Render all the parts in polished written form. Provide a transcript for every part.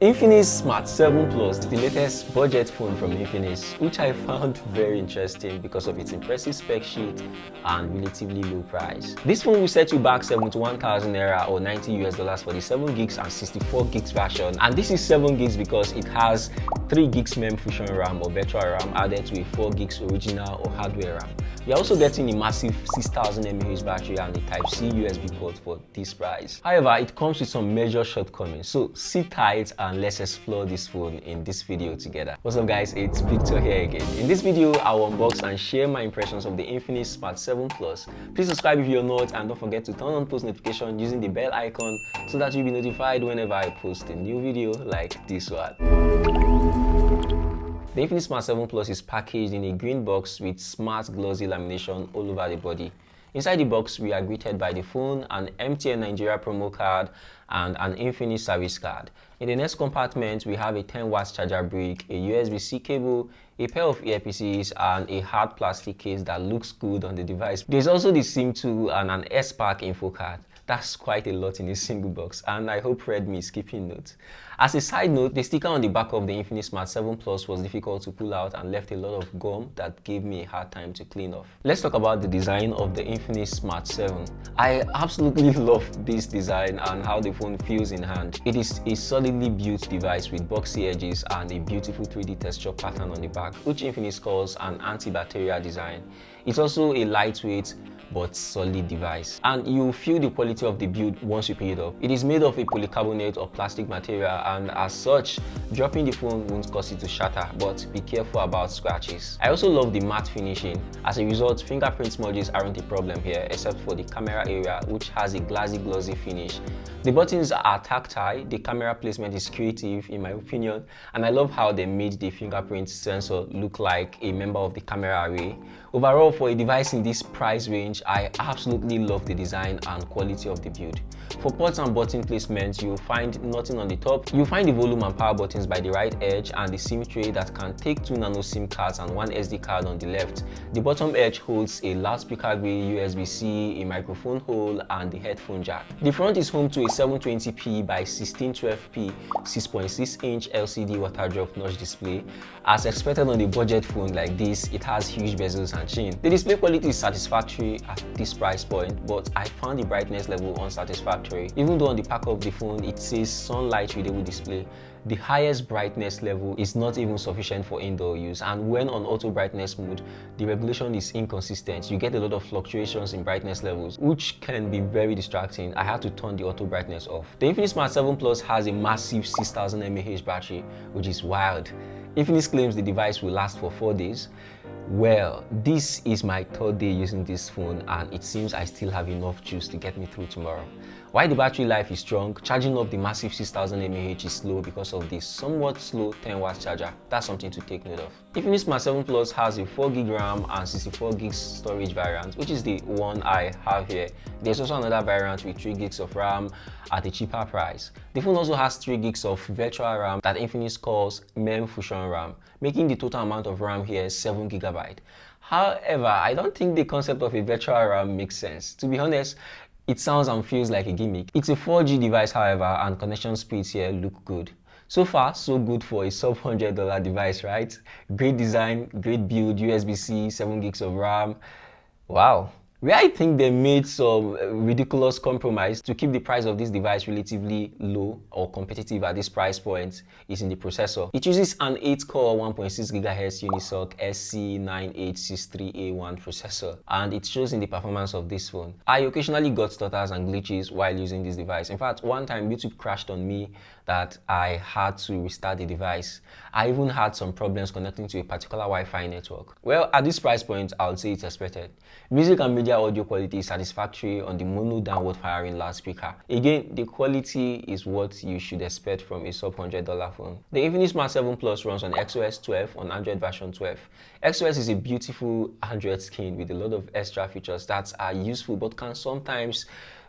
Infinix Smart 7 Plus is the latest budget phone from Infinix, which I found very interesting because of its impressive spec sheet and relatively low price. This phone will set you back 71,000 Naira or $90 for the 7 gigs and 64 gigs version, and this is 7 gigs because it has 3 gigs mem fusion RAM or virtual RAM added to a 4 gigs original or hardware RAM. You're also getting a massive 6000 mAh battery and a Type-C USB port for this price. However, it comes with some major shortcomings, so sit tight and let's explore this phone in this video together. What's up guys, it's Victor here again. In this video, I'll unbox and share my impressions of the Infinix Smart 7 Plus. Please subscribe if you're not, and don't forget to turn on post notification using the bell icon so that you'll be notified whenever I post a new video like this one. The Infinix Smart 7 Plus is packaged in a green box with smart glossy lamination all over the body. Inside the box, we are greeted by the phone, an MTN Nigeria promo card, and an Infinix service card. In the next compartment, we have a 10-watt charger brick, a USB-C cable, a pair of earpieces, and a hard plastic case that looks good on the device. There's also the SIM tool and an S-Pack info card. That's quite a lot in a single box, and I hope Redmi is keeping note. As a side note, the sticker on the back of the Infinix Smart 7 Plus was difficult to pull out and left a lot of gum that gave me a hard time to clean off. Let's talk about the design of the Infinix Smart 7. I absolutely love this design and how the phone feels in hand. It is a solidly built device with boxy edges and a beautiful 3D texture pattern on the back, which Infinix calls an antibacterial design. It's also a lightweight but solid device, and you feel the quality of the build once you pick it up. It is made of a polycarbonate or plastic material, and as such, dropping the phone won't cause it to shatter, but be careful about scratches. I also love the matte finishing. As a result, fingerprint smudges aren't a problem here, except for the camera area, which has a glossy finish. The buttons are tactile, the camera placement is creative in my opinion, and I love how they made the fingerprint sensor look like a member of the camera array. Overall, for a device in this price range, I absolutely love the design and quality of the build. For ports and button placement, you'll find nothing on the top. You'll find the volume and power buttons by the right edge and the SIM tray that can take 2 nano SIM cards and 1 SD card on the left. The bottom edge holds a loudspeaker grade USB-C, a microphone hole, and the headphone jack. The front is home to a 720p by 1612p 6.6-inch LCD water drop notch display. As expected on a budget phone like this, it has huge bezels and chin. The display quality is satisfactory at this price point, but I found the brightness level unsatisfactory. Even though on the back of the phone it says sunlight readable display, the highest brightness level is not even sufficient for indoor use, and when on auto brightness mode, the regulation is inconsistent. You get a lot of fluctuations in brightness levels, which can be very distracting. I had to turn the auto brightness off. The Infinix Smart 7 Plus has a massive 6000 mAh battery, which is wild. Infinix claims the device will last for 4 days. Well, this is my 3rd day using this phone, and it seems I still have enough juice to get me through tomorrow. While the battery life is strong, charging up the massive 6000 mAh is slow because of the somewhat slow 10-watt charger. That's something to take note of. Infinix Smart 7 Plus has a 4 gig RAM and 64 gigs storage variant, which is the one I have here. There's also another variant with 3 gigs of RAM at a cheaper price. The phone also has 3 gigs of virtual RAM that Infinix calls mem fusion RAM, making the total amount of RAM here 7 GB. However, I don't think the concept of a virtual RAM makes sense. To be honest, it sounds and feels like a gimmick. It's a 4G device, however, and connection speeds here look good. So far, so good for a sub $100 device, right? Great design, great build, USB-C, 7 gigs of RAM. Wow. Where I think they made some ridiculous compromise to keep the price of this device relatively low or competitive at this price point is in the processor. It uses an 8-core 1.6 GHz Unisoc SC9863A1 processor, and it shows in the performance of this phone. I occasionally got stutters and glitches while using this device. In fact, one time YouTube crashed on me that I had to restart the device. I even had some problems connecting to a particular Wi-Fi network. Well, at this price point, I would say it's expected. Music and media audio quality is satisfactory on the mono downward firing loudspeaker. Again, the quality is what you should expect from a sub $100 phone. The Infinix Smart 7 Plus runs on XOS 12 on Android version 12. XOS is a beautiful Android skin with a lot of extra features that are useful but can sometimes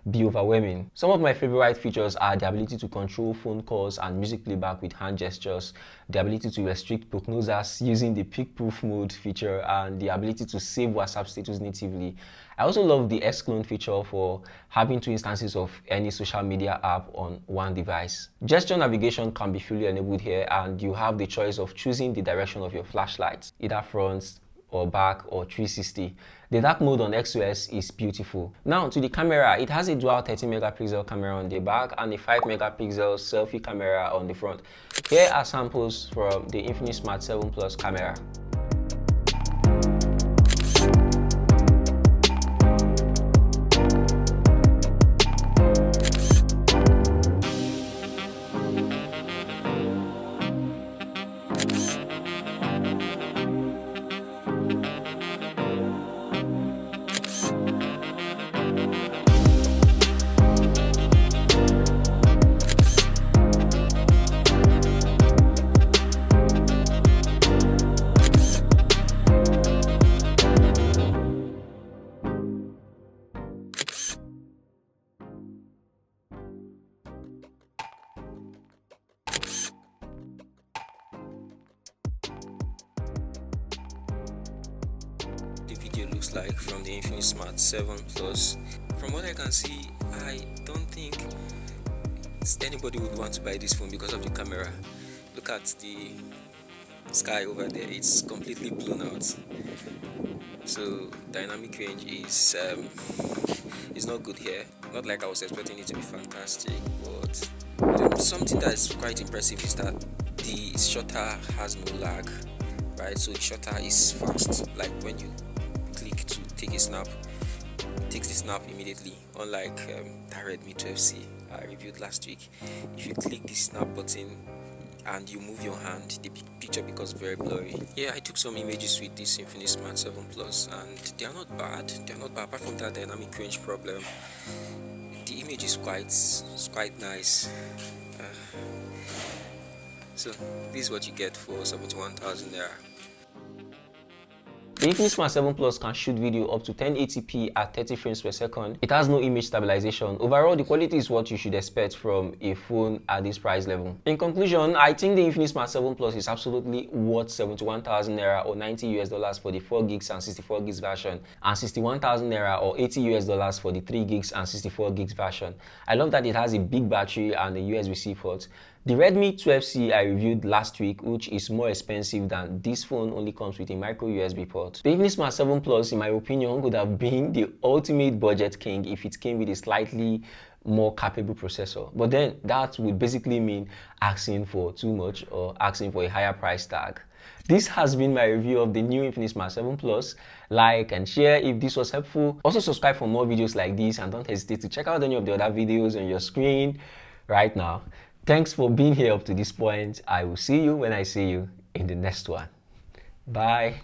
be overwhelming. Some of my favorite features are the ability to control phone calls and music playback with hand gestures, the ability to restrict prognosis using the peek-proof mode feature, and the ability to save WhatsApp status natively. I also love the X-Clone feature for having 2 instances of any social media app on one device. Gesture navigation can be fully enabled here, and you have the choice of choosing the direction of your flashlight, either front or back or 360. The dark mode on XOS is beautiful. Now to the camera, it has a dual 30 megapixel camera on the back and a 5 megapixel selfie camera on the front. Here are samples from the Infinix Smart 7 Plus camera. The video looks like from the Infinix Smart 7 Plus. From what I can see, I don't think anybody would want to buy this phone because of the camera. Look at the sky over there, it's completely blown out. So dynamic range is not good here. Not like I was expecting it to be fantastic, but something that is quite impressive is that the shutter has no lag, right? So the shutter is fast, like when you click to take a snap, it takes the snap immediately, unlike that Redmi 12C I reviewed last week. If you click the snap button and you move your hand, the picture becomes very blurry. Yeah, I took some images with this Infinix Smart 7 Plus and they are not bad. Apart from that dynamic range problem, the image is quite nice. So this is what you get for 71,000 Naira. The Infinix Smart 7 Plus can shoot video up to 1080p at 30 frames per second. It has no image stabilization. Overall, the quality is what you should expect from a phone at this price level. In conclusion, I think the Infinix Smart 7 Plus is absolutely worth 71,000 Naira or $90 for the 4 gigs and 64 gigs version, and 61,000 Naira or $80 for the 3 gigs and 64 gigs version. I love that it has a big battery and a USB-C port. The Redmi 12C I reviewed last week, which is more expensive than this phone, only comes with a micro USB port. The Infinix Smart 7 Plus, in my opinion, could have been the ultimate budget king if it came with a slightly more capable processor. But then that would basically mean asking for too much or asking for a higher price tag. This has been my review of the new Infinix Smart 7 Plus. Like and share if this was helpful. Also subscribe for more videos like this and don't hesitate to check out any of the other videos on your screen right now. Thanks for being here up to this point. I will see you when I see you in the next one. Bye.